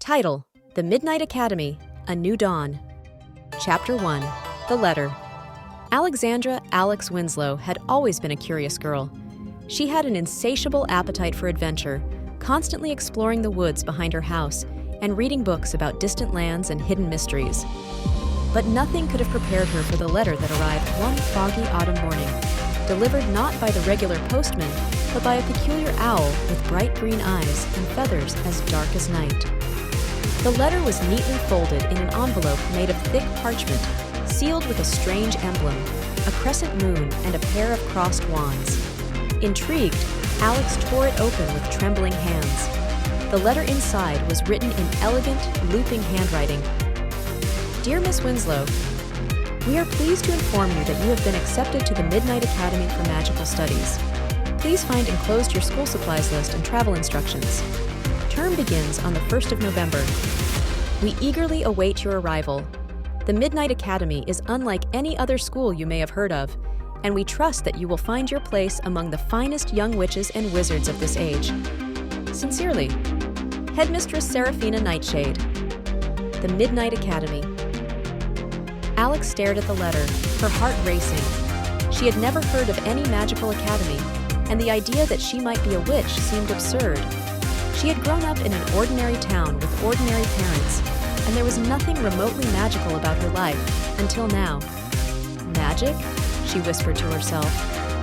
Title: The Midnight Academy, A New Dawn. Chapter 1: The Letter. Alexandra Alex Winslow had always been a curious girl. She had an insatiable appetite for adventure, constantly exploring the woods behind her house and reading books about distant lands and hidden mysteries. But nothing could have prepared her for the letter that arrived one foggy autumn morning, delivered not by the regular postman, but by a peculiar owl with bright green eyes and feathers as dark as night. The letter was neatly folded in an envelope made of thick parchment, sealed with a strange emblem, a crescent moon and a pair of crossed wands. Intrigued, Alex tore it open with trembling hands. The letter inside was written in elegant, looping handwriting. Dear Miss Winslow, we are pleased to inform you that you have been accepted to the Midnight Academy for Magical Studies. Please find enclosed your school supplies list and travel instructions. Term begins on the 1st of November. We eagerly await your arrival. The Midnight Academy is unlike any other school you may have heard of, and we trust that you will find your place among the finest young witches and wizards of this age. Sincerely, Headmistress Seraphina Nightshade. The Midnight Academy. Alex stared at the letter, her heart racing. She had never heard of any magical academy, and the idea that she might be a witch seemed absurd. She had grown up in an ordinary town with ordinary parents, and there was nothing remotely magical about her life until now. Magic? She whispered to herself,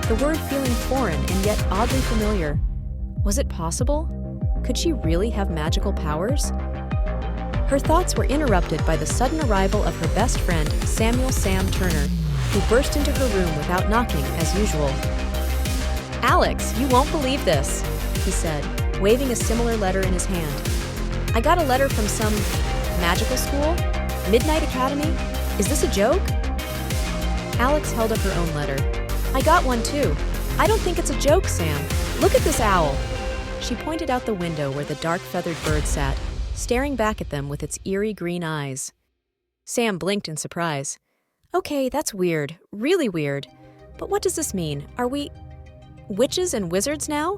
the word feeling foreign and yet oddly familiar. Was it possible? Could she really have magical powers? Her thoughts were interrupted by the sudden arrival of her best friend, Samuel Sam Turner, who burst into her room without knocking as usual. Alex, you won't believe this, he said, waving a similar letter in his hand. I got a letter from some magical school? Midnight Academy? Is this a joke? Alex held up her own letter. I got one too. I don't think it's a joke, Sam. Look at this owl. She pointed out the window where the dark feathered bird sat, staring back at them with its eerie green eyes. Sam blinked in surprise. Okay, that's weird, really weird. But what does this mean? Are we witches and wizards now?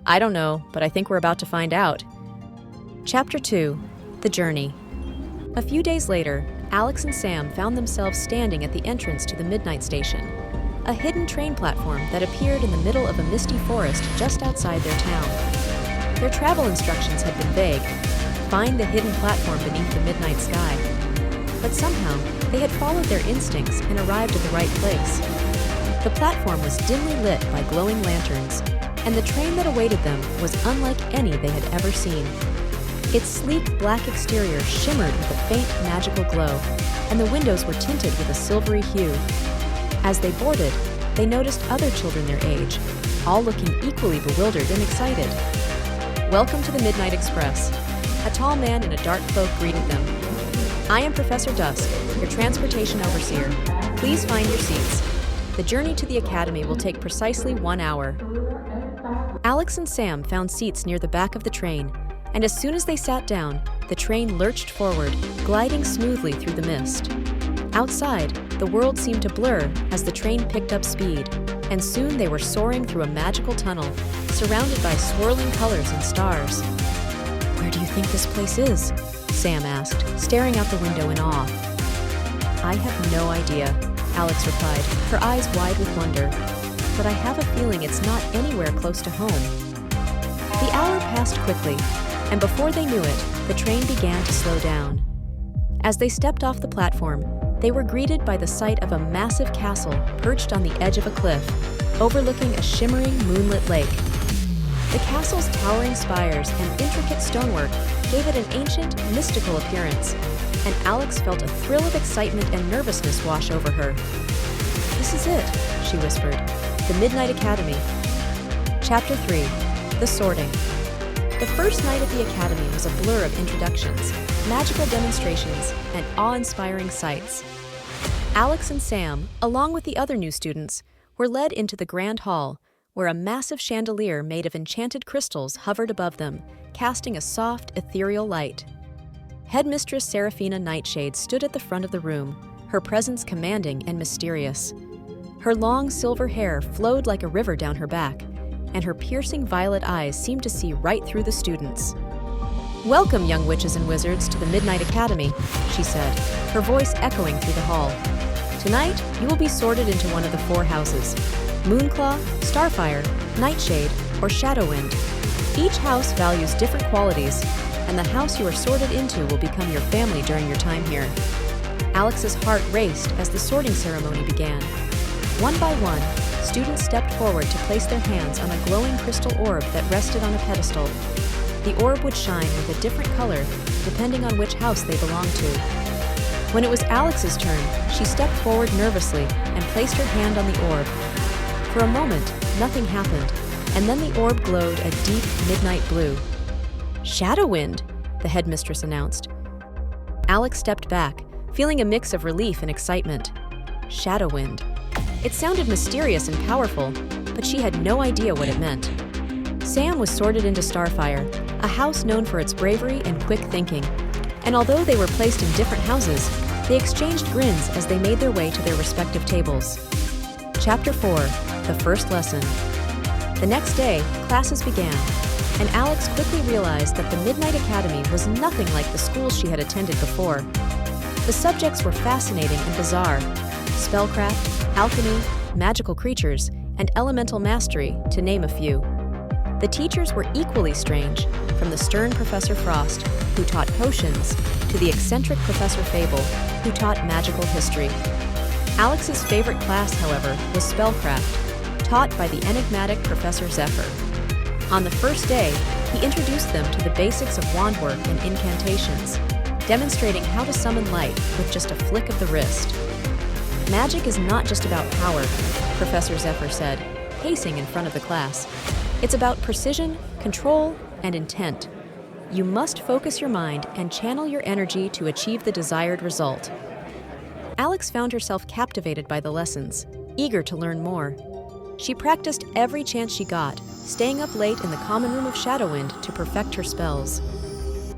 I don't know, but I think we're about to find out. Chapter 2: The Journey. A few days later, Alex and Sam found themselves standing at the entrance to the Midnight Station, a hidden train platform that appeared in the middle of a misty forest just outside their town. Their travel instructions had been vague: find the hidden platform beneath the midnight sky. But somehow, they had followed their instincts and arrived at the right place. The platform was dimly lit by glowing lanterns, and the train that awaited them was unlike any they had ever seen. Its sleek black exterior shimmered with a faint magical glow, and the windows were tinted with a silvery hue. As they boarded, they noticed other children their age, all looking equally bewildered and excited. Welcome to the Midnight Express. A tall man in a dark cloak greeted them. I am Professor Dusk, your transportation overseer. Please find your seats. The journey to the Academy will take precisely 1 hour. Alex and Sam found seats near the back of the train, and as soon as they sat down, the train lurched forward, gliding smoothly through the mist. Outside, the world seemed to blur as the train picked up speed, and soon they were soaring through a magical tunnel, surrounded by swirling colors and stars. Where do you think this place is? Sam asked, staring out the window in awe. I have no idea, Alex replied, her eyes wide with wonder. But I have a feeling it's not anywhere close to home. The hour passed quickly, and before they knew it, the train began to slow down. As they stepped off the platform, they were greeted by the sight of a massive castle perched on the edge of a cliff, overlooking a shimmering moonlit lake. The castle's towering spires and intricate stonework gave it an ancient, mystical appearance, and Alex felt a thrill of excitement and nervousness wash over her. This is it, she whispered. The Midnight Academy. Chapter 3: The Sorting. The first night at the Academy was a blur of introductions, magical demonstrations, and awe-inspiring sights. Alex and Sam, along with the other new students, were led into the Grand Hall, where a massive chandelier made of enchanted crystals hovered above them, casting a soft, ethereal light. Headmistress Seraphina Nightshade stood at the front of the room, her presence commanding and mysterious. Her long silver hair flowed like a river down her back, and her piercing violet eyes seemed to see right through the students. "Welcome, young witches and wizards, to the Midnight Academy," she said, her voice echoing through the hall. "Tonight, you will be sorted into one of the 4 houses: Moonclaw, Starfire, Nightshade, or Shadowwind. Each house values different qualities, and the house you are sorted into will become your family during your time here." Alex's heart raced as the sorting ceremony began. One by one, students stepped forward to place their hands on a glowing crystal orb that rested on a pedestal. The orb would shine with a different color depending on which house they belonged to. When it was Alex's turn, she stepped forward nervously and placed her hand on the orb. For a moment, nothing happened, and then the orb glowed a deep midnight blue. "Shadowwind," the headmistress announced. Alex stepped back, feeling a mix of relief and excitement. Shadowwind. It sounded mysterious and powerful, but she had no idea what it meant. Sam was sorted into Starfire, a house known for its bravery and quick thinking. And although they were placed in different houses, they exchanged grins as they made their way to their respective tables. Chapter 4, The First Lesson. The next day, classes began, and Alex quickly realized that the Midnight Academy was nothing like the schools she had attended before. The subjects were fascinating and bizarre: spellcraft, alchemy, magical creatures, and elemental mastery, to name a few. The teachers were equally strange, from the stern Professor Frost, who taught potions, to the eccentric Professor Fable, who taught magical history. Alex's favorite class, however, was spellcraft, taught by the enigmatic Professor Zephyr. On the first day, he introduced them to the basics of wand work and incantations, demonstrating how to summon light with just a flick of the wrist. "Magic is not just about power," Professor Zephyr said, pacing in front of the class. "It's about precision, control, and intent. You must focus your mind and channel your energy to achieve the desired result." Alex found herself captivated by the lessons, eager to learn more. She practiced every chance she got, staying up late in the common room of Shadowwind to perfect her spells.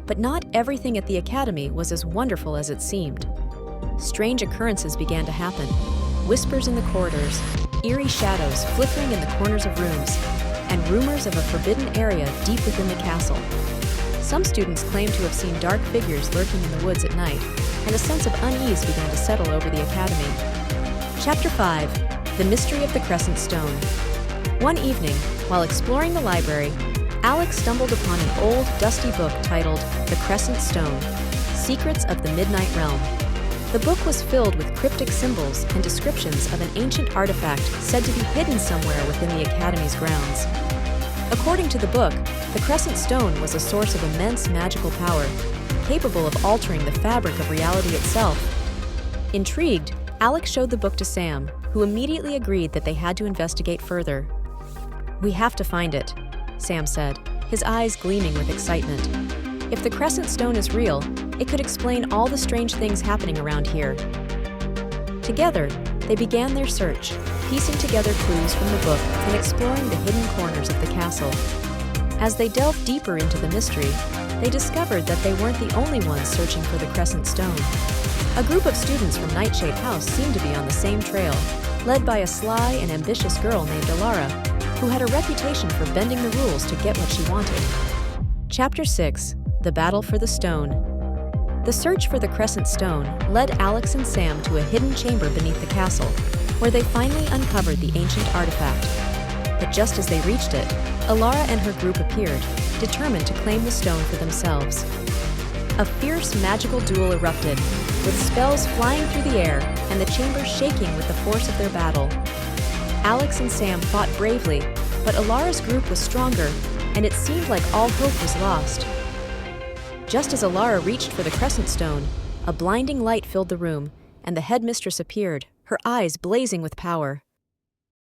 But not everything at the academy was as wonderful as it seemed. Strange occurrences began to happen: whispers in the corridors, eerie shadows flickering in the corners of rooms, and rumors of a forbidden area deep within the castle. Some students claimed to have seen dark figures lurking in the woods at night, and a sense of unease began to settle over the academy. Chapter 5, The Mystery of the Crescent Stone. One evening, while exploring the library, Alex stumbled upon an old, dusty book titled The Crescent Stone, Secrets of the Midnight Realm. The book was filled with cryptic symbols and descriptions of an ancient artifact said to be hidden somewhere within the Academy's grounds. According to the book, the Crescent Stone was a source of immense magical power, capable of altering the fabric of reality itself. Intrigued, Alex showed the book to Sam, who immediately agreed that they had to investigate further. "We have to find it," Sam said, his eyes gleaming with excitement. "If the Crescent Stone is real, it could explain all the strange things happening around here." Together, they began their search, piecing together clues from the book and exploring the hidden corners of the castle. As they delved deeper into the mystery, they discovered that they weren't the only ones searching for the Crescent Stone. A group of students from Nightshade House seemed to be on the same trail, led by a sly and ambitious girl named Alara, who had a reputation for bending the rules to get what she wanted. Chapter 6, The Battle for the Stone. The search for the Crescent Stone led Alex and Sam to a hidden chamber beneath the castle, where they finally uncovered the ancient artifact. But just as they reached it, Alara and her group appeared, determined to claim the stone for themselves. A fierce magical duel erupted, with spells flying through the air and the chamber shaking with the force of their battle. Alex and Sam fought bravely, but Alara's group was stronger, and it seemed like all hope was lost. Just as Alara reached for the Crescent Stone, a blinding light filled the room, and the headmistress appeared, her eyes blazing with power.